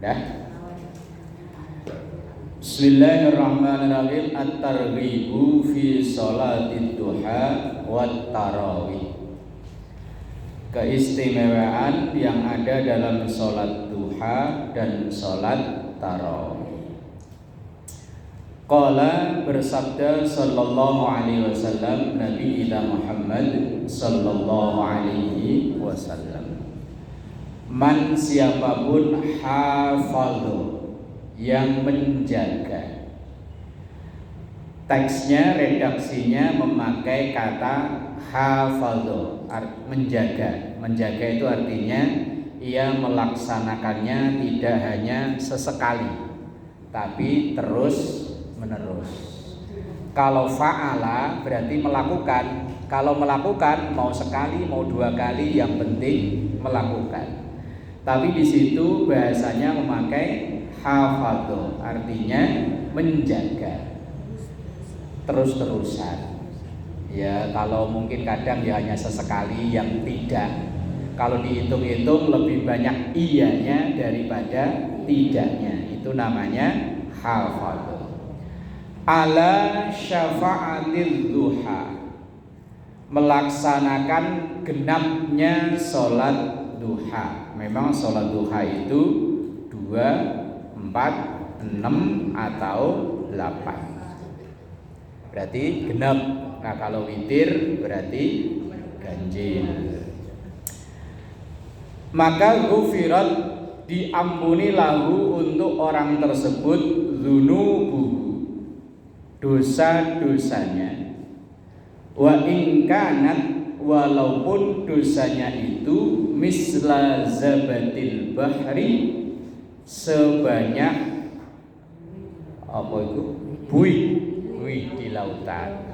Dah. Bismillahirrahmanirrahim. At-targhibu fi sholatid duha wat tarawih. Keistimewaan yang ada dalam sholat duha dan sholat tarawih. Qala, bersabda sallallahu alaihi wasallam Nabi kita Muhammad sallallahu alaihi wasallam, man siapapun hafadhu, yang menjaga. Teksnya, redaksinya memakai kata hafadhu, menjaga. Menjaga itu artinya ia melaksanakannya tidak hanya sesekali, tapi terus menerus. Kalau fa'ala berarti melakukan. Kalau melakukan mau sekali mau dua kali, yang penting melakukan. Tapi di situ bahasanya memakai hafadhu, artinya menjaga terus-terusan. Ya, kalau mungkin kadang ya hanya sesekali, yang tidak. Kalau dihitung-hitung lebih banyak iyanya daripada tidaknya. Itu namanya hafadhu. Ala syafa'atil duha, melaksanakan genapnya sholat duha. Memang sholat duha itu 2, 4, 6 atau 8. Berarti genap. Nah kalau witir berarti ganjil. Maka ghufirat, diampuni lahu untuk orang tersebut dzunubuhu, dosa-dosanya. Wa in kanat, walaupun dosanya itu misla zabatil bahri, sebanyak apa itu? Buih di lautan.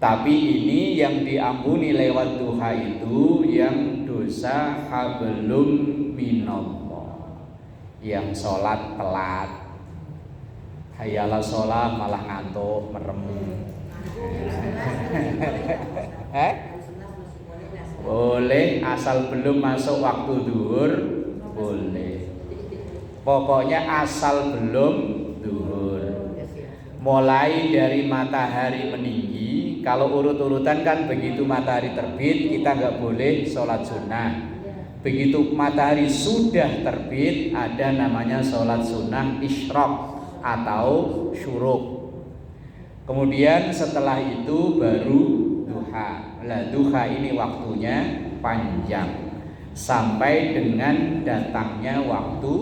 Tapi ini yang diampuni lewat duha itu yang dosa hablum minallah, yang sholat telat, hayalah sholat malah ngantuk merem. Boleh, asal belum masuk waktu zuhur boleh. Pokoknya asal belum zuhur. Mulai dari matahari meninggi. Kalau urut-urutan kan begitu matahari terbit kita nggak boleh sholat sunnah. Begitu matahari sudah terbit ada namanya sholat sunnah isyraq atau syuruk. Kemudian setelah itu baru duha. Lah duha ini waktunya panjang sampai dengan datangnya waktu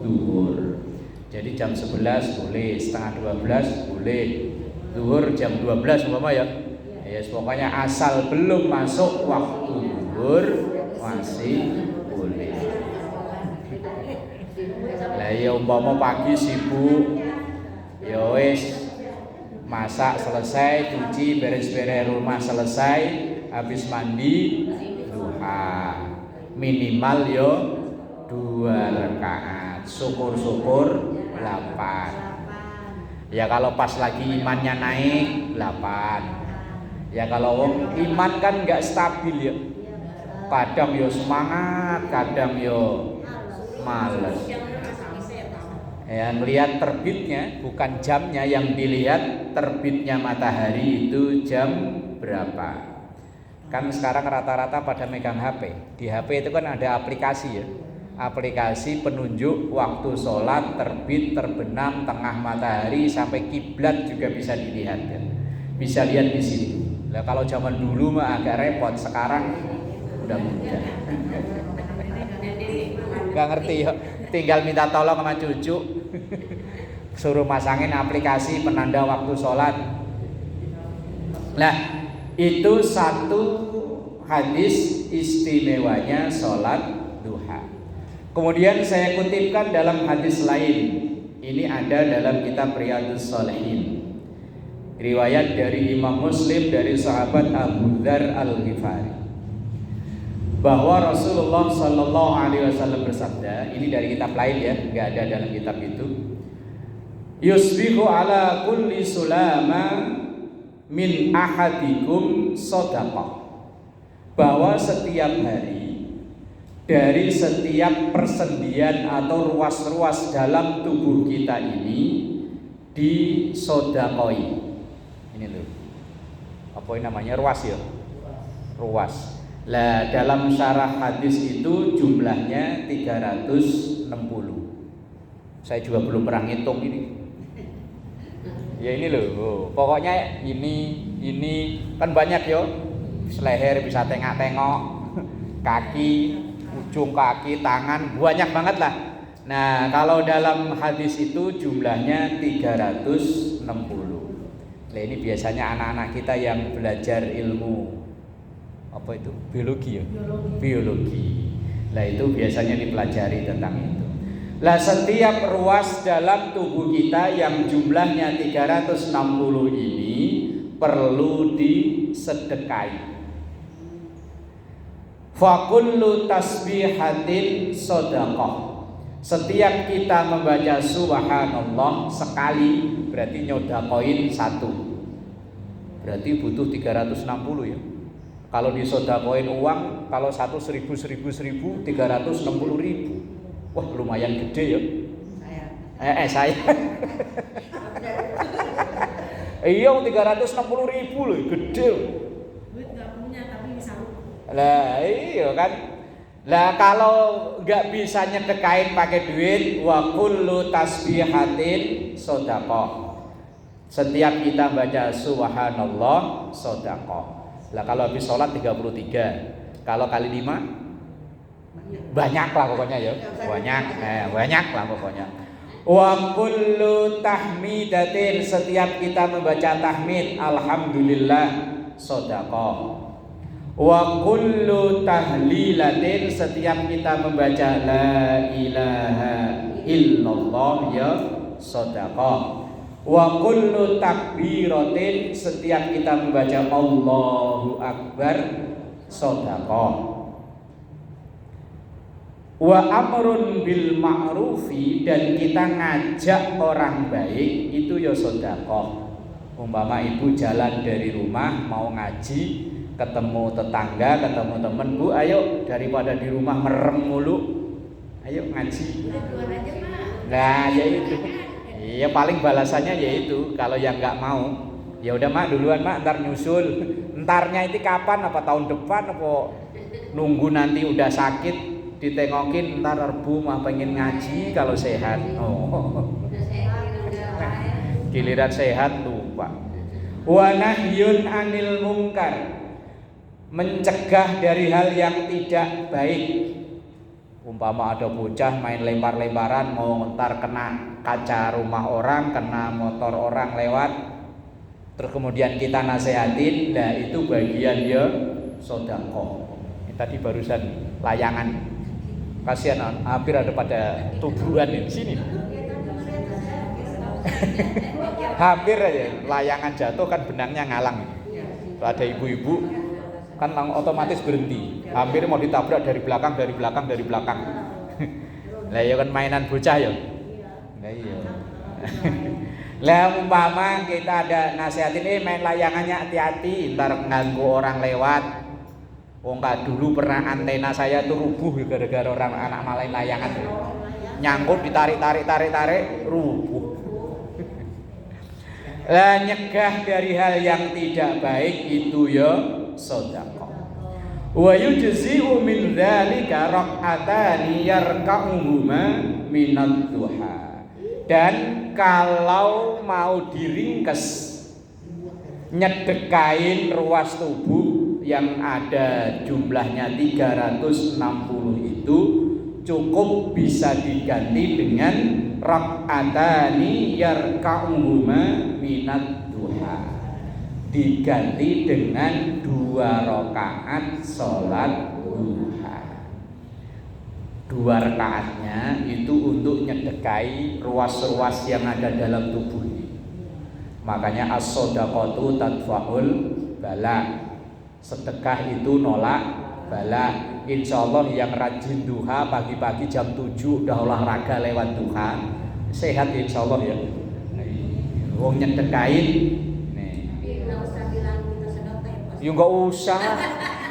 zuhur. Jadi jam 11 boleh, setengah 12 boleh, zuhur jam 12 umpama ya. Ya pokoknya asal belum masuk waktu zuhur masih boleh. Lah ya umpama pagi sibuk, ya wis masak selesai, cuci, beres-beres rumah selesai, habis mandi duha. Minimal yo 2 rakaat, syukur-syukur 8. Ya kalau pas lagi imannya naik 8. Ya kalau iman kan nggak stabil ya. Kadang yo semangat, kadang yo males. Ya, melihat terbitnya bukan jamnya yang dilihat, terbitnya matahari itu jam berapa. Kan sekarang rata-rata pada megang HP. Di HP itu kan ada aplikasi ya. Aplikasi penunjuk waktu sholat, terbit, terbenam, tengah matahari sampai kiblat juga bisa dilihat ya. Bisa lihat di situ. Nah, kalau zaman dulu mah agak repot, sekarang udah mudah. Gak ngerti ya, tinggal minta tolong sama cucu, suruh masangin aplikasi penanda waktu sholat. Nah, itu satu hadis istimewanya sholat duha. Kemudian saya kutipkan dalam hadis lain. Ini ada dalam kitab Riyadhus Shalihin. Riwayat dari Imam Muslim dari sahabat Abu Dzar Al-Ghifari, bahwa Rasulullah Sallallahu Alaihi Wasallam bersabda, ini dari kitab lain ya, nggak ada dalam kitab itu. Yusbihu ala kulli sulama min ahadikum shadaqah, bahwa setiap hari dari setiap persendian atau ruas-ruas dalam tubuh kita ini disodakoi. Ini loh, apa ini namanya, ruas ya, ruas. Lah dalam syarah hadis itu jumlahnya 360. Saya juga belum pernah ngitung ini. Ya ini loh, pokoknya ini kan banyak yo. Leher bisa tengok-tengok, kaki, ujung kaki, tangan, banyak banget lah. Nah, kalau dalam hadis itu jumlahnya 360. Nah, ini biasanya anak-anak kita yang belajar ilmu apa itu? Biologi ya? Biologi. Nah, itu biasanya dipelajari tentang itu. Lah setiap ruas dalam tubuh kita yang jumlahnya 360 ini perlu disedekahi. Fa kullu tasbihatin shadaqah. Setiap kita membaca subhanallah sekali berarti nyodakoin satu. Berarti butuh 360 ya. Kalau disodakoin uang, kalau 1.000, 360.000. Wah lumayan gede ya. Saya. Iya 360.000 loh, gede. Duit nggak punya tapi bisa. Lah iya kan. Lah kalau nggak bisa nyedekain pakai duit, wa kullu tasbihatin shadaqah. Setiap kita baca subhanallah shadaqah. Lah kalau habis sholat 33, kalau kali 5 banyak lah pokoknya ya, banyak lah pokoknya. Wa kullu tahmidatin, setiap kita membaca tahmid alhamdulillah shadaqah. Wa kullu tahlilatin, setiap kita membaca la ilaha illallah ya shadaqah. Wa kullu takbiratin, setiap kita membaca Allahu akbar shadaqah. Wa amrun bil ma'rufi, dan kita ngajak orang baik itu ya sedekah. Umpama ibu jalan dari rumah mau ngaji, ketemu tetangga, ketemu temen, Bu ayo daripada di rumah merem mulu, ayo ngaji. Nah ya itu, iya paling balasannya ya itu. Kalau yang nggak mau, ya udah mak duluan mak, ntar nyusul. Entarnya itu kapan? Apa tahun depan? Apa nunggu nanti udah sakit ditengokin, ntar Rebu mah pengen ngaji kalau sehat. Giliran sehat lupa. Wa nahyun anil mungkar, mencegah dari hal yang tidak baik. Umpama ada bocah main lempar-lemparan, mau ntar kena kaca rumah orang, kena motor orang lewat, terus kemudian kita nasehatin, nah itu bagian ya sedekah. Tadi barusan layangan, kasihan hampir ada pada tubuhan di sini. Hampir aja layangan jatuh kan benangnya ngalang. Ada ibu-ibu kan otomatis berhenti. Hampir mau ditabrak dari belakang. Lah ya kan mainan bocah ya. Lah iya. Lah umpama kita ada nasihatin main layangannya hati-hati, ntar ganggu orang lewat. Wong dulu pernah antena saya tuh rubuh gara-gara orang anak main layangan. Nyangkut ditarik rubuh. Lah nyegah dari hal yang tidak baik itu ya sedekah. Wa yujzi'u min dzalika rak'atani yarka'uhuma minad duha. Dan kalau mau diringkes nyedekain ruas tubuh yang ada jumlahnya 360 itu cukup bisa diganti dengan rak'atani yarka'uhuma minad duha, diganti dengan 2 rakaat sholat duha. 2 rakaatnya itu untuk nyedekai ruas-ruas yang ada dalam tubuh ini. Makanya as-shadaqatu tadfa'ul bala, sedekah itu nolak bala. Insyaallah yang rajin duha pagi-pagi jam 7 udah olahraga lewat duha, sehat insyaallah ya. Wong nyedekain nih. Enggak usah bilang kita sedekah. Ya enggak usah.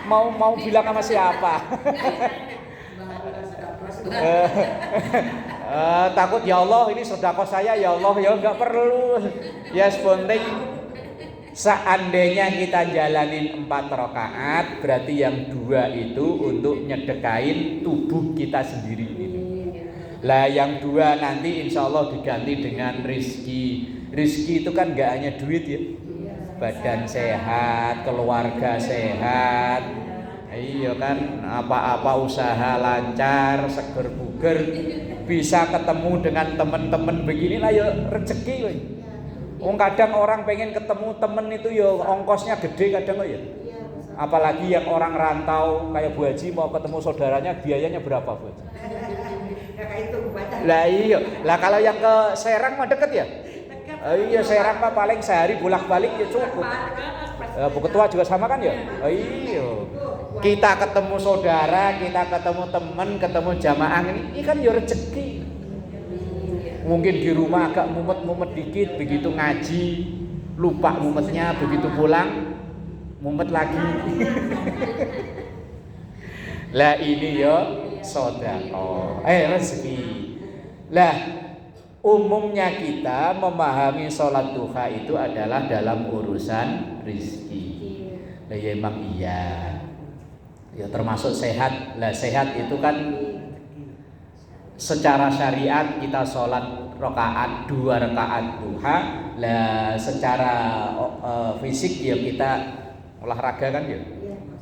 Mau bilang sama siapa? Takut ya Allah ini sedekah saya ya Allah ya enggak perlu. Ya penting seandainya kita jalanin 4 rakaat berarti yang 2 itu untuk nyedekain tubuh kita sendiri ini. Lah yang 2 nanti insya Allah diganti dengan rizki. Rizki itu kan gak hanya duit ya, badan sehat, keluarga sehat, iya kan, apa-apa usaha lancar, seger buger, bisa ketemu dengan teman-teman beginilah ya rezeki loh. Kadang orang pengen ketemu temen itu ya ongkosnya gede kadang ya. Apalagi yang orang rantau kayak Bu Haji mau ketemu saudaranya biayanya berapa Bu Haji? Lah iya, lah kalau yang ke Serang mah deket ya? Iya Serang mah paling sehari bolak-balik ya cukup. Bu Ketua juga sama kan ya? Iya. Kita ketemu saudara, kita ketemu teman, ketemu jamaah ini kan ya rezeki. Mungkin di rumah agak mumet-mumet dikit, begitu ngaji lupa mumetnya, begitu pulang mumet lagi. Lah ini ya sedekah, rezeki. Lah umumnya kita memahami sholat duha itu adalah dalam urusan rizki. Lah ya emang iya. Ya termasuk sehat. Lah sehat itu kan secara syariat kita sholat rakaat 2 rakaat duha. Lah secara fisik ya kita olahraga kan ya.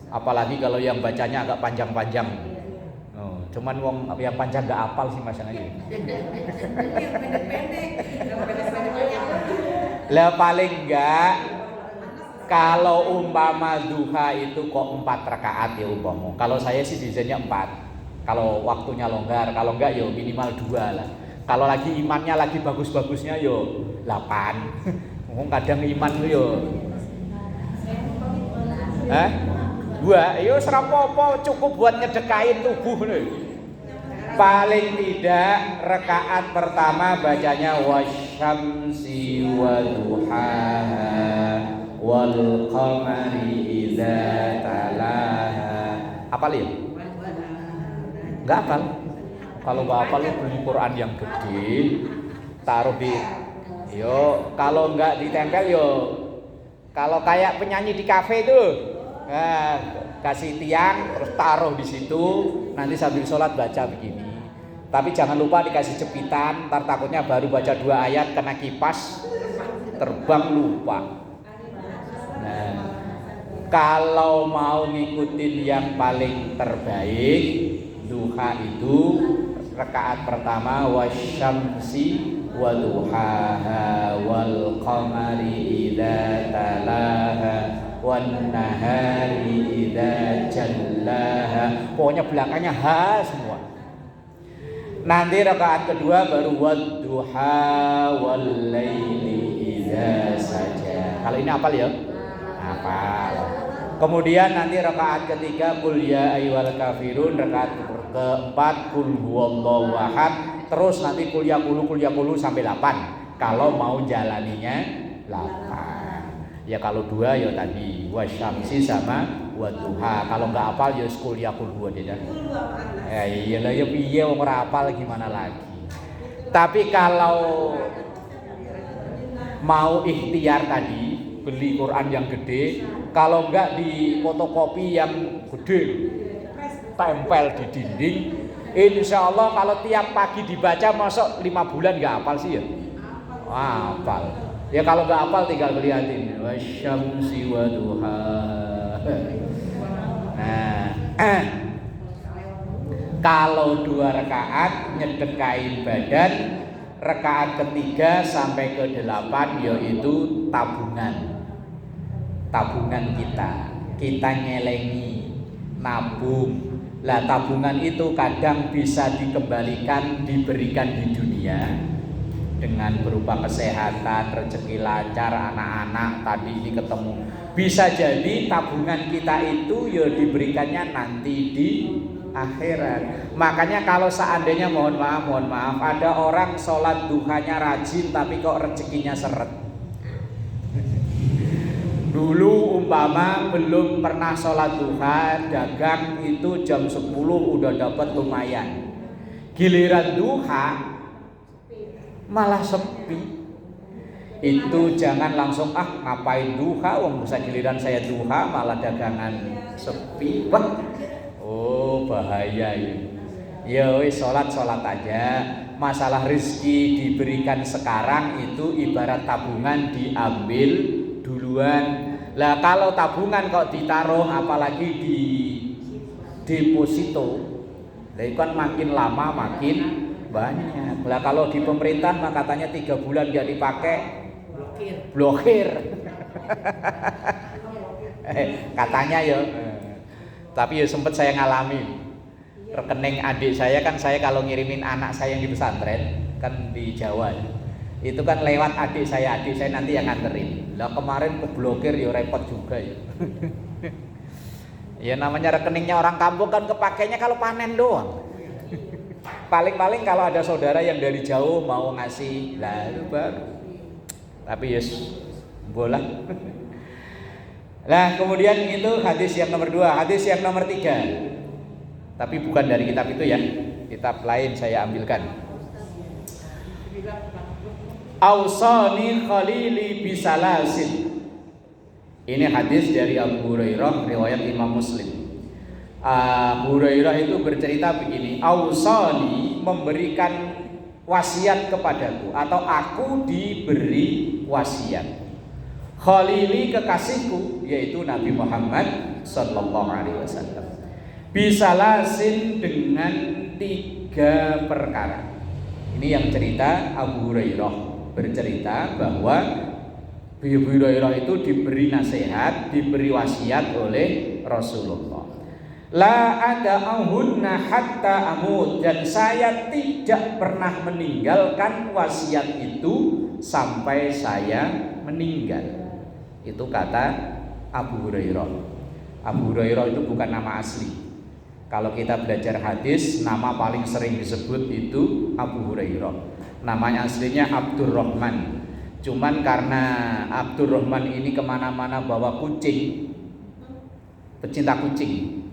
Apalagi kalau yang bacanya agak panjang-panjang. Cuman wong yang panjang gak apal sih masalahnya. Lah paling enggak kalau umpama duha itu kok 4 rakaat ya umpama. Kalau saya sih desainnya 4. Kalau waktunya longgar, kalau enggak ya minimal 2 lah. Kalau lagi imannya lagi bagus-bagusnya yo 8. Kadang iman tuh yo 2, yo serapopo cukup buat nyedekain tubuh nih. Paling tidak rakaat pertama bacanya wasyamsi waduhaha wal qamari idza talaha. Apal ya? Enggak apal. Kalau enggak apal lu beli Quran yang gede, taruh di kalau enggak ditempel kalau kayak penyanyi di kafe itu. Nah, kasih tiang terus taruh di situ, nanti sambil sholat baca begini. Tapi jangan lupa dikasih jepitan, ntar takutnya baru baca 2 ayat kena kipas terbang lupa. Nah, kalau mau ngikutin yang paling terbaik duha itu rakaat pertama wasyamsi waduhaha wal qamari idza talaha wan nahari idza jallaha. Pokoknya belakangnya ha semua. Nanti rakaat kedua baru wadduha wal laili idza saja. Kalau ini hafal ya? Hafal. Kemudian nanti rakaat ketiga qul ya ayyuhal kafirun, rakaat keempat qul huwallahu ahad, terus nanti qul yaqulu sampai 8. Kalau mau jalaninya 8. Ya kalau 2 ya tadi wasyamsi sama wadduha. Kalau enggak hafal ya qul yaqulu aja. Iyalah ya piye wong ora hafal gimana lagi. Tapi kalau mau ikhtiar tadi beli Quran yang gede, kalau enggak di fotokopi yang gede tempel di dinding, insya Allah kalau tiap pagi dibaca masuk 5 bulan enggak hafal sih ya? Hafal. Ya kalau nggak hafal tinggal lihatin wasyamsi waduha. Nah, kalau 2 rakaat nyedekain badan, rakaat ketiga sampai ke 8 yaitu tabungan kita nyelengi, nabung. Lah tabungan itu kadang bisa dikembalikan, diberikan di dunia dengan berupa kesehatan, rezeki lancar, anak-anak tadi ini ketemu. Bisa jadi tabungan kita itu ya diberikannya nanti di akhirat. Makanya kalau seandainya mohon maaf ada orang sholat duhanya rajin tapi kok rezekinya seret. Dulu umpama belum pernah sholat duha, dagang itu jam 10 udah dapat lumayan. Giliran duha malah sepi. Itu jangan langsung ngapain duha, wong bisa giliran saya duha malah dagangan sepi. Wah, oh bahaya ini. Ya wis sholat aja. Masalah rezeki diberikan sekarang itu ibarat tabungan diambil duluan. Lah kalau tabungan kok ditaruh apalagi di deposito, lah itu kan makin lama makin banyak. Lah kalau di pemerintah mah katanya 3 bulan gak dipakai blokir. Katanya ya. Tapi ya sempet saya ngalami. Rekening adik saya kan, saya kalau ngirimin anak saya yang di pesantren kan di Jawa, itu kan lewat adik saya nanti yang nganterin. Lah kemarin keblokir ya repot juga ya. Ya namanya rekeningnya orang kampung kan kepakainya kalau panen doang. Paling-paling kalau ada saudara yang dari jauh mau ngasih, lah itu baru. Tapi yes, bola. Nah kemudian itu hadis yang nomor 2. Hadis yang nomor 3, tapi bukan dari kitab itu ya, kitab lain saya ambilkan. Ausani khalili bisalasin. Ini hadis dari Abu Hurairah riwayat Imam Muslim. Abu Hurairah itu bercerita begini, Ausani memberikan wasiat kepadaku, atau aku diberi wasiat. Khalili kekasihku, yaitu Nabi Muhammad sallallahu alaihi wasallam. Bisalasin dengan 3 perkara. Ini yang cerita Abu Hurairah, bercerita bahwa Abu Hurairah itu diberi nasihat, diberi wasiat oleh Rasulullah. La ada'ahunna hatta amut, dan saya tidak pernah meninggalkan wasiat itu sampai saya meninggal. Itu kata Abu Hurairah. Abu Hurairah itu bukan nama asli. Kalau kita belajar hadis, nama paling sering disebut itu Abu Hurairah. Namanya aslinya Abdurrahman. Cuman karena Abdurrahman ini kemana-mana bawa kucing, pecinta kucing.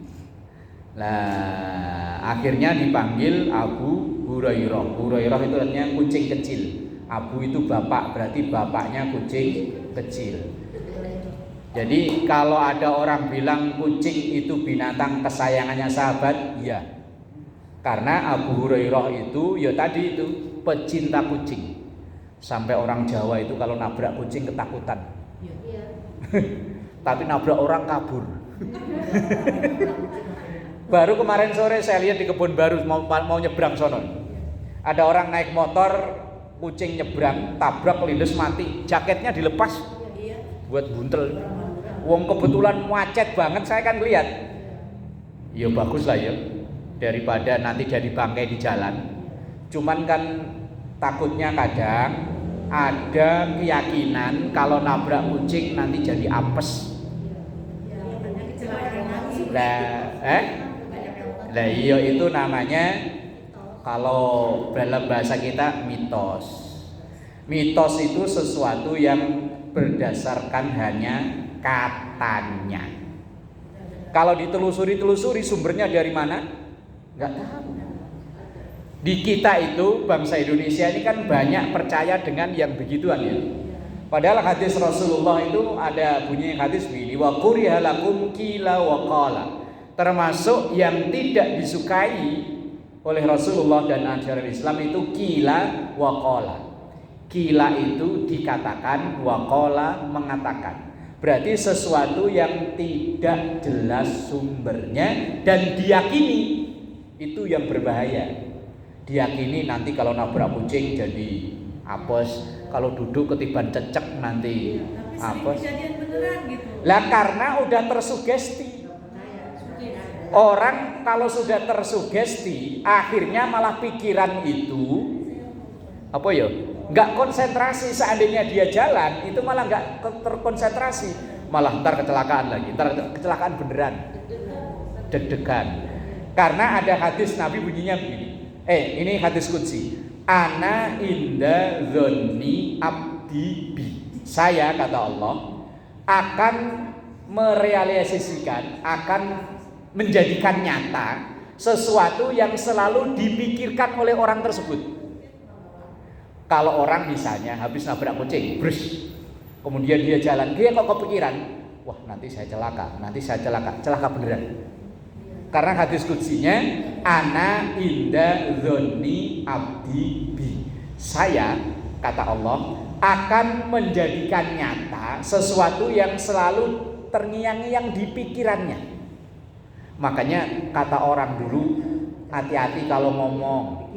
Nah, akhirnya dipanggil Abu Hurairah. Hurairah itu artinya kucing kecil. Abu itu bapak, berarti bapaknya kucing kecil. Jadi kalau ada orang bilang kucing itu binatang kesayangannya sahabat, iya. Karena Abu Hurairah itu ya tadi itu pecinta kucing. Sampai orang Jawa itu kalau nabrak kucing ketakutan. Tapi nabrak orang kabur. Baru kemarin sore saya lihat di Kebun Baru mau nyebrang sono. Ada orang naik motor, kucing nyebrang, tabrak kelindes mati, jaketnya dilepas buat buntel. Wong kebetulan macet banget, saya kan lihat. Ya bagus lah ya, daripada nanti jadi bangkai di jalan. Cuman kan takutnya kadang ada keyakinan kalau nabrak kucing nanti jadi apes. Lah iya itu namanya kalau dalam bahasa kita mitos. Mitos itu sesuatu yang berdasarkan hanya katanya. Kalau ditelusuri sumbernya dari mana? Enggak tahu. Di kita itu bangsa Indonesia ini kan banyak percaya dengan yang begituan ya. Padahal hadis Rasulullah itu ada bunyi hadis begini, wa quriha lakum qila wa qala. Termasuk yang tidak disukai oleh Rasulullah dan ajaran Islam itu qila wa qala. Qila itu dikatakan, wa qala mengatakan. Berarti sesuatu yang tidak jelas sumbernya dan diyakini, itu yang berbahaya. Diyakini nanti kalau nabrak kucing jadi apes, kalau duduk ketiban cecek nanti apes. Lah karena udah tersugesti. Orang kalau sudah tersugesti, akhirnya malah pikiran itu apa ya? Nggak konsentrasi. Seandainya dia jalan itu malah nggak terkonsentrasi, malah ntar kecelakaan lagi, ntar kecelakaan beneran, deg-degan. Karena ada hadis Nabi bunyinya begini, ini hadis qudsi, ana inda dzonni abdi bi. Saya kata Allah akan merealisasikan, akan menjadikan nyata sesuatu yang selalu dipikirkan oleh orang tersebut. Kalau orang misalnya habis nabrak kucing, kemudian dia jalan, dia kok kepikiran, wah nanti saya celaka, celaka beneran. Karena hadis kutsinya, ana inda dzonni abdi bi. Saya, kata Allah, akan menjadikan nyata sesuatu yang selalu terngiang-ngiang di pikirannya. Makanya kata orang dulu, hati-hati kalau ngomong,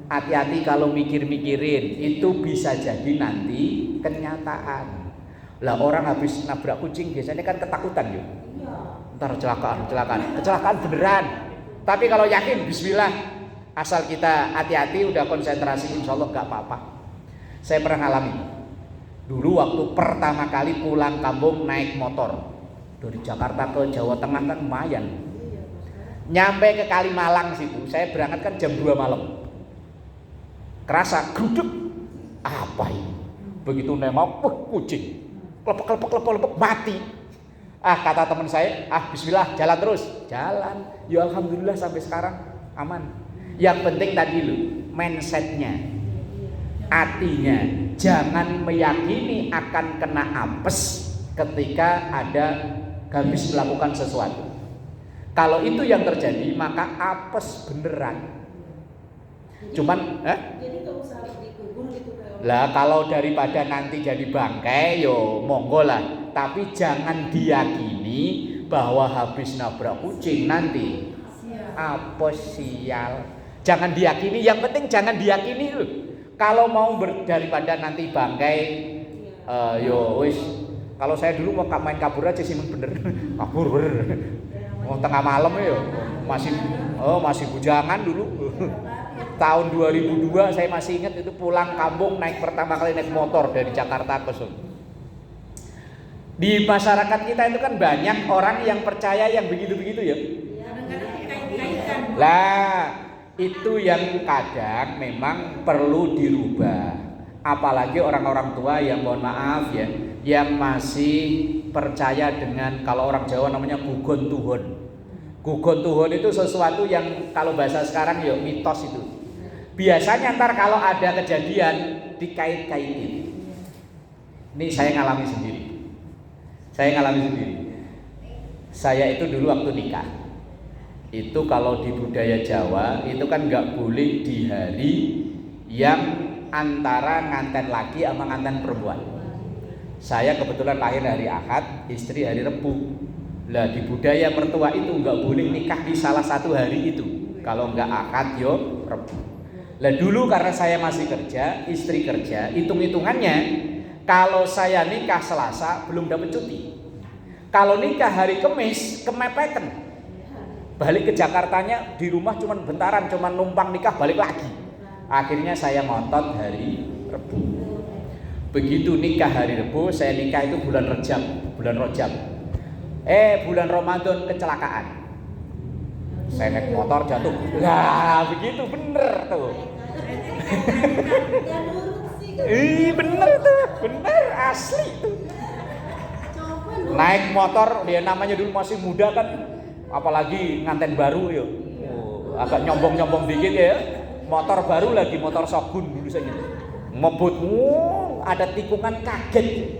hati-hati kalau mikir-mikirin, itu bisa jadi nanti kenyataan. Lah orang habis nabrak kucing biasanya kan ketakutan yuk. Ntar kecelakaan beneran. Tapi kalau yakin, bismillah, asal kita hati-hati, udah konsentrasi, insya Allah gak apa-apa. Saya pernah alami dulu waktu pertama kali pulang kampung naik motor dari Jakarta ke Jawa Tengah kan lumayan. Nyampe ke Kalimalang situ, saya berangkat kan jam 2 malam. Kerasa gruduk, apa ini? Begitu nengok, kucing, kelepek mati. Kata teman saya, bismillah, jalan terus. Jalan, ya alhamdulillah sampai sekarang aman. Yang penting tadi lu, mindsetnya, hatinya, jangan meyakini akan kena apes ketika ada habis melakukan sesuatu. Kalau itu yang terjadi, maka apes beneran. Cuman, lah kalau daripada nanti jadi bangkai, yo monggo lah. Tapi jangan diyakini bahwa habis nabrak kucing nanti apes sial. Jangan diyakini. Yang penting jangan diyakini loh. Kalau mau daripada nanti bangkai, yo wis. Kalau saya dulu mau main kabur aja sih bener. Kabur bener. Mau tengah malam ya, masih bujangan dulu. Tahun 2002 saya masih ingat itu pulang kampung pertama kali naik motor dari Jakarta ke Solo. Di masyarakat kita itu kan banyak orang yang percaya yang begitu-begitu ya. Lah itu yang kadang memang perlu dirubah. Apalagi orang-orang tua yang mohon maaf ya, yang masih percaya dengan, kalau orang Jawa namanya gugon tuhun. Gugon tuhun itu sesuatu yang kalau bahasa sekarang ya mitos itu. Biasanya ntar kalau ada kejadian dikait-kaitin. Ini saya ngalami sendiri. Saya itu dulu waktu nikah, itu kalau di budaya Jawa itu kan nggak boleh di hari yang antara nganten laki sama nganten perempuan. Saya kebetulan lahir hari Ahad, istri hari Rebu. Lah di budaya mertua itu nggak boleh nikah di salah satu hari itu. Kalau nggak Ahad yo Rebu. Lah dulu karena saya masih kerja, istri kerja, hitung-hitungannya kalau saya nikah Selasa belum dapat cuti. Kalau nikah hari Kamis kemepetan. Balik ke Jakartanya di rumah cuman bentaran, cuman numpang nikah balik lagi. Akhirnya saya ngotot hari Rebu. Begitu nikah hari Rebu, saya nikah itu bulan Rajab. Bulan Ramadan kecelakaan. Saya naik motor jatuh. Lah begitu bener tuh. Bener tuh, bener asli tuh. Naik motor, dia namanya dulu masih muda kan, apalagi nganten baru ya. Agak nyombong dikit ya. Motor baru lagi, motor Shogun dulu saya gitu. Ngebut, ada tikungan kaget.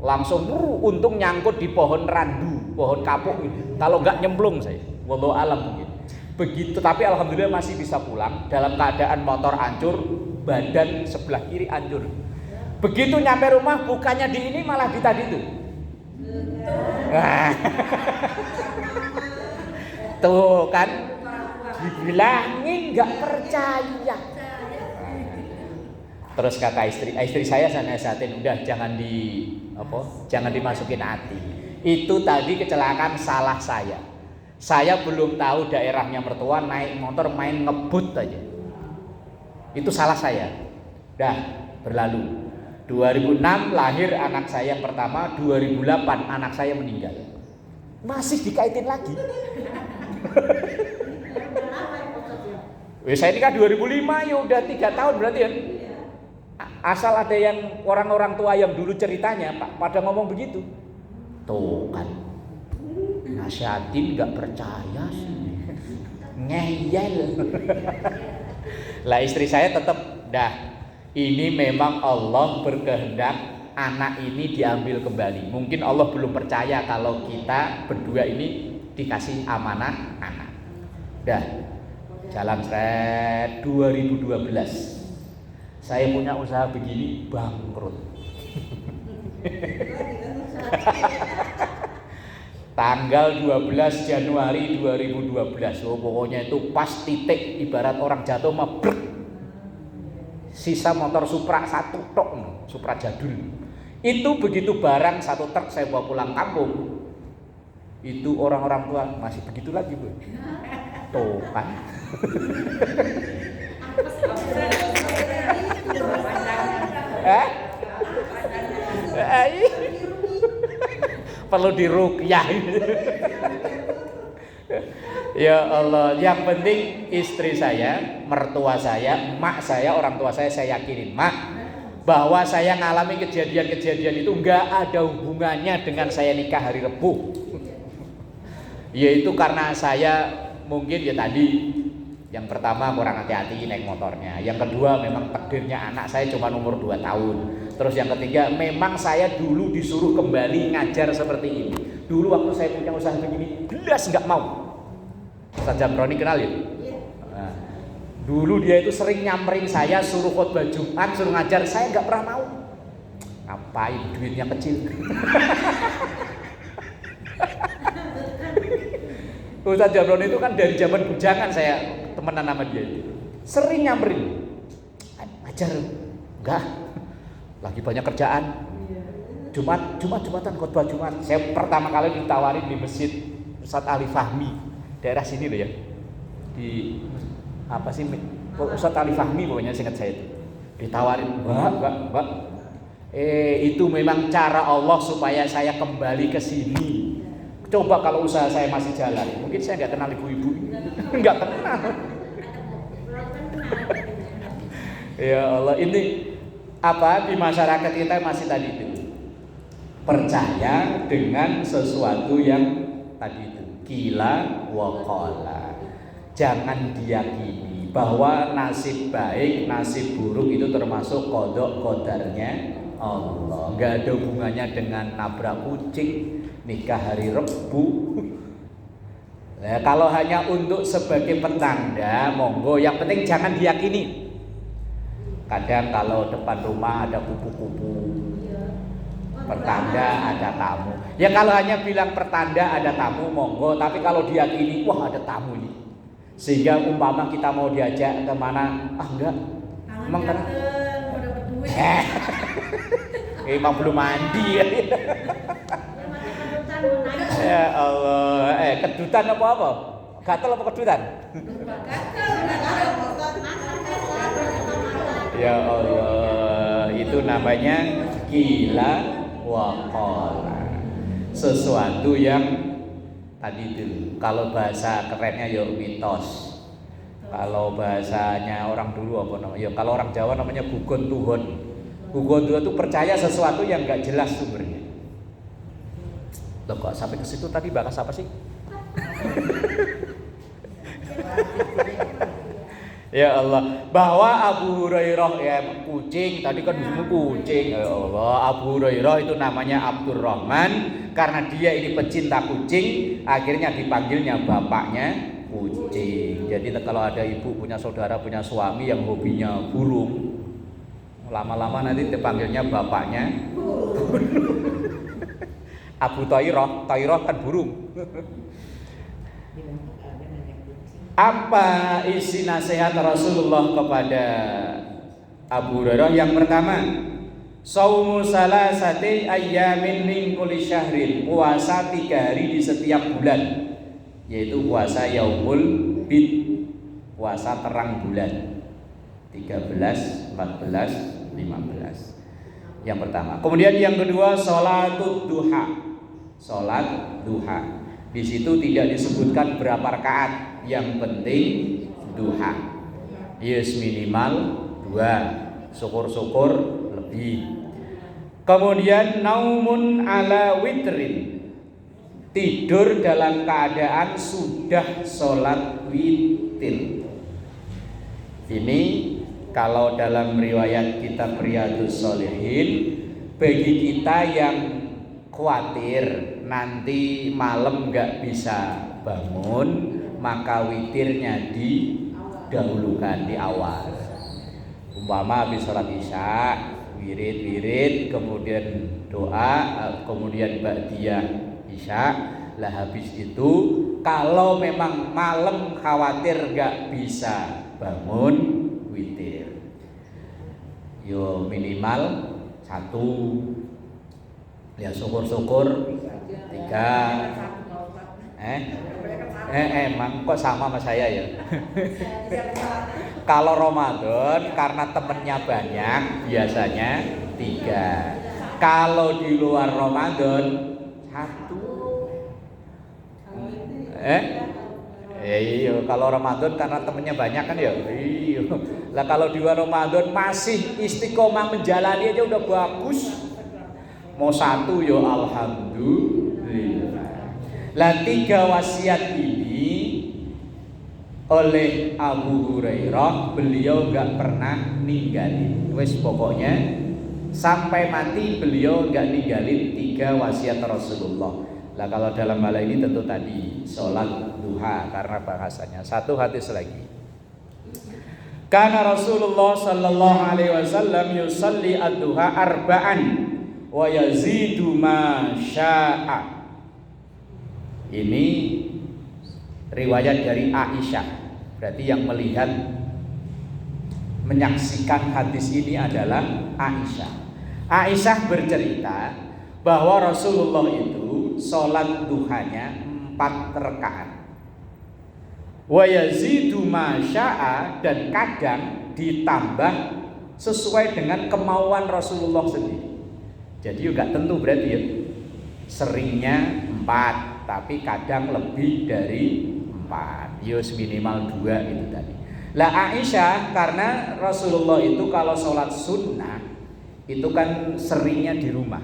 Langsung untung nyangkut di pohon randu, pohon kapuk gitu. Kalau enggak nyemplung saya. Wallahu alam gitu. Begitu, tapi alhamdulillah masih bisa pulang dalam keadaan motor hancur, badan sebelah kiri hancur. Begitu nyampe rumah, bukannya di ini malah di tadi tuh. Tuh kan, dibilangin nggak percaya. Terus kata istri saya nasihatin, udah jangan dimasukin hati. Itu tadi kecelakaan salah saya. Saya belum tahu daerahnya mertua, naik motor main ngebut aja. Itu salah saya. Dah berlalu. 2006 lahir anak saya yang pertama, 2008 anak saya meninggal. Masih dikaitin lagi. Saya nikah 2005 ya udah 3 tahun berarti ya. Asal ada yang orang-orang tua yang dulu ceritanya pada ngomong begitu. Tuh kan. Nasihatin gak percaya sih. ngeyel. Lah istri saya tetap ini memang Allah berkehendak anak ini diambil kembali. Mungkin Allah belum percaya kalau kita berdua ini dikasih amanah anak. Jalan seret 2012. Saya punya usaha begini bangkrut. Tanggal 12 Januari 2012. Pokoknya itu pas titik ibarat orang jatuh mabrek. Sisa motor Supra 1 tok, Supra jadul. Itu begitu barang 1 truk saya bawa pulang kampung. Itu orang-orang tua masih begitu lagi, Bu. Tuh kan. Perlu diruqyah. Ya Allah, yang penting istri saya, mertua saya, mak saya, orang tua saya yakinin, mak, bahwa saya ngalami kejadian-kejadian itu enggak ada hubungannya dengan saya nikah hari Rebo. Yaitu karena saya mungkin ya tadi, yang pertama kurang hati-hati naik motornya, yang kedua memang takdirnya anak saya cuma umur 2 tahun, terus yang ketiga memang saya dulu disuruh kembali ngajar seperti ini. Dulu waktu saya punya usaha begini belas nggak mau. Ustaz Jamroni kenal ya? Nah, dulu dia itu sering nyamperin saya, suruh khotbah Jumat, suruh ngajar, saya nggak pernah mau. Ngapain, duitnya kecil. Ustaz Jamroni itu kan dari zaman bujangan saya temenan sama dia itu. Sering nyamperin. Ngajar enggak. Lagi banyak kerjaan. Jumatan khotbah Jumat. Saya pertama kali ditawarin di Masjid Ustaz Ali Fahmi, daerah sini loh ya. Di apa sih? Ustaz Ali Fahmi pokoknya seingat saya itu. Ditawarin, "Mbak. Itu memang cara Allah supaya saya kembali ke sini. Coba kalau usaha saya masih jalan, mungkin saya nggak kenal ibu-ibu, nggak kenal." Ya Allah, ini apa di masyarakat kita masih tadi itu percaya dengan sesuatu yang tadi itu qila wa qala. Jangan diyakini bahwa nasib baik, nasib buruk itu termasuk qada qadarnya Allah. Nggak ada hubungannya dengan nabrak kucing, nikah hari Rebo. Nah, kalau hanya untuk sebagai petanda, monggo, yang penting jangan diyakini. Kadang kalau depan rumah ada kupu-kupu, pertanda ada tamu. Ya kalau hanya bilang pertanda ada tamu, monggo. Tapi kalau diyakini, wah ada tamu ini, sehingga umpama kita mau diajak kemana, enggak, emang kan? Emang belum mandi ya. Ya Allah, kedutan apa? Gatel apa kedutan? Ya Allah, itu namanya qila wa qala. Sesuatu yang tadi itu, kalau bahasa kerennya ya mitos. Kalau bahasanya orang dulu apa namanya? Ya kalau orang Jawa namanya gugon tuhon. Gugon tuhon itu percaya sesuatu yang enggak jelas sumbernya. Loh kok sampai ke situ tadi bahas apa sih? Ya Allah, bahwa Abu Hurairah ya kucing, tadi kan disebut kucing. Ya Allah, Abu Hurairah itu namanya Abdurrahman karena dia ini pecinta kucing, akhirnya dipanggilnya bapaknya kucing. Jadi kalau ada ibu punya saudara, punya suami yang hobinya burung, lama-lama nanti dipanggilnya bapaknya burung. Abu Tairah kan burung. Apa isi nasihat Rasulullah kepada Abu Hurairah? Yang pertama, saumu salasati ayyamin min kulli syahrin, puasa 3 hari di setiap bulan, yaitu puasa yaumul bid, puasa terang bulan 13, 14, 15. Yang pertama. Kemudian yang kedua, sholatud duha. Sholat duha. Di situ tidak disebutkan berapa rakaat, yang penting duha. Yes, minimal 2, syukur-syukur lebih. Kemudian naumun ala witrin, tidur dalam keadaan sudah sholat witir. Ini kalau dalam riwayat kitab Riyadhus Shalihin, bagi kita yang khawatir nanti malam nggak bisa bangun, maka witirnya didahulukan di awal. Umpama habis sholat isya, wirid, kemudian doa, kemudian ba'diyah isya. Lah habis itu kalau memang malam khawatir nggak bisa bangun, witir. Yo minimal 1, ya syukur-syukur 3. Emang kok sama saya ya? Kalau Ramadan karena temennya banyak biasanya 3. Kalau di luar Ramadan 1. Iya, kalau Ramadan karena temennya banyak kan ya. Iya. Lah kalau di luar Ramadan masih istiqomah menjalani aja udah bagus. Mau 1 ya alhamdulillah. Lah 3 wasiat ini oleh Abu Hurairah, beliau gak pernah ninggalin. Wes pokoknya sampai mati beliau gak ninggalin 3 wasiat Rasulullah. Lah kalau dalam hal ini tentu tadi sholat duha karena bahasanya. 1 hadis lagi. Karena Rasulullah sallallahu alaihi wasallam yusalli ad-duha arba'an wa yazidu ma syaa. Ini riwayat dari Aisyah. Berarti yang melihat, menyaksikan hadis ini adalah Aisyah. Aisyah bercerita bahwa Rasulullah itu sholat duhanya 4 rakaat. Wa yazidu ma syaa, dan kadang ditambah sesuai dengan kemauan Rasulullah sendiri. Jadi juga tentu berarti ya, seringnya 4. Tapi kadang lebih dari 4, yus minimal 2 itu tadi. Lah Aisyah, karena Rasulullah itu kalau sholat sunnah itu kan seringnya di rumah.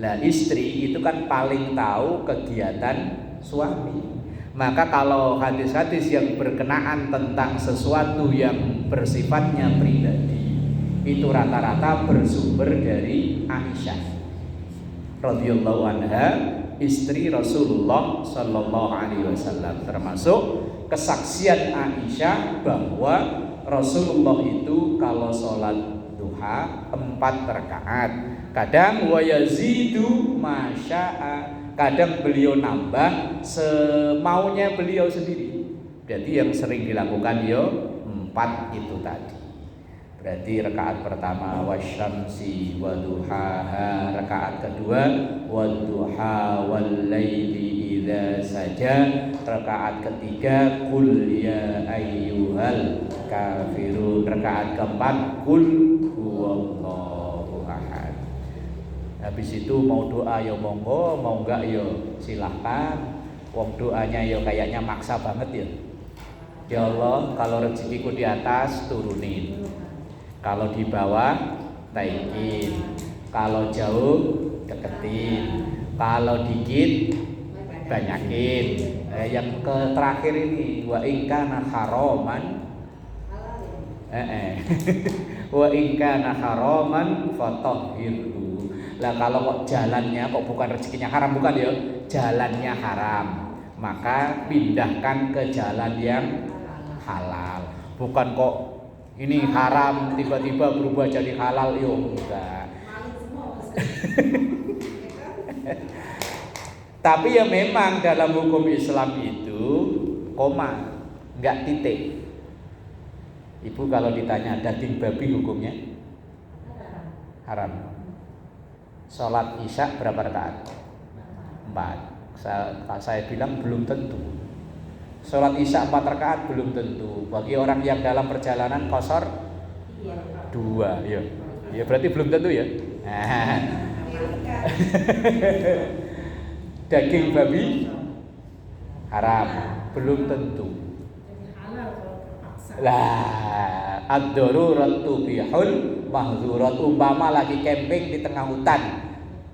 Lah istri itu kan paling tahu kegiatan suami. Maka kalau hadis-hadis yang berkenaan tentang sesuatu yang bersifatnya pribadi itu rata-rata bersumber dari Aisyah radhiyallahu anha, istri Rasulullah sallallahu alaihi wasallam. Termasuk kesaksian Aisyah bahwa Rasulullah itu kalau sholat duha 4 rakaat. Kadang wa yazidu ma syaa, kadang beliau nambah semaunya beliau sendiri. Berarti yang sering dilakukan yo 4 itu tadi. Berarti rakaat pertama wasyamsi wa duhaha, rakaat kedua wadduha wal laili idza saja, rakaat ketiga qul ya ayyuhal kafirun, rakaat keempat qul huwallahu ahad. Habis itu mau doa ya monggo, mau enggak ya silahkan. Wong doanya ya kayaknya maksa banget ya. Ya Allah, kalau rezekiku di atas turunin, kalau di bawah naikin, kalau jauh deketin, kalau dikit banyakin. Yang terakhir ini wa in kana haraman wa in kana haraman fatahhirhu. Lah kalau kok jalannya kok bukan rezekinya haram, bukan ya, jalannya haram, maka pindahkan ke jalan yang halal. Bukan kok ini haram tiba-tiba berubah jadi halal, yo enggak. Tapi ya memang dalam hukum Islam itu koma, enggak titik. Ibu kalau ditanya daging babi hukumnya haram. Sholat isya berapa rakaat? 4. Saya bilang belum tentu. Sholat isya 4 rakaat belum tentu. Bagi orang yang dalam perjalanan qashar 2, ya. Ya berarti belum tentu ya. Daging babi haram, belum tentu. Lah, ad-daruratu bihul mahzurat. Umpama lagi camping di tengah hutan,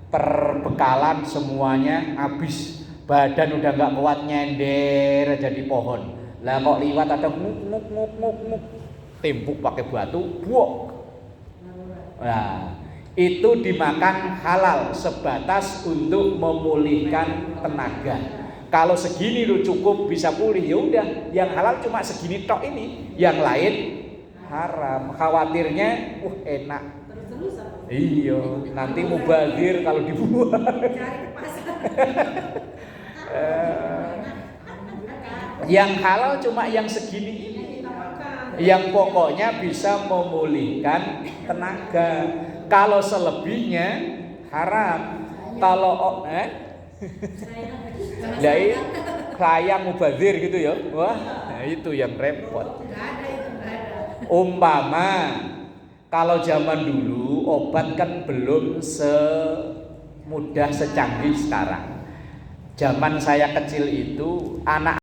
perbekalan semuanya habis, badan udah nggak kuat nyender aja di pohon. Lah kok liwat ada nguk, timpuk pakai batu, buok. Nah, itu dimakan halal sebatas untuk memulihkan tenaga. Kalau segini lu cukup bisa pulih, ya udah. Yang halal cuma segini tok ini, yang lain haram. Khawatirnya, enak. Iya, nanti mubazir kalau dibuang. Yang halal cuma yang segini ini, yang pokoknya bisa memulihkan tenaga. Kalau selebihnya haram. Kalau dari sayang mubazir gitu ya. Wah, nah itu yang repot. Umpama kalau zaman dulu obat kan belum semudah secanggih sekarang. Zaman saya kecil itu anak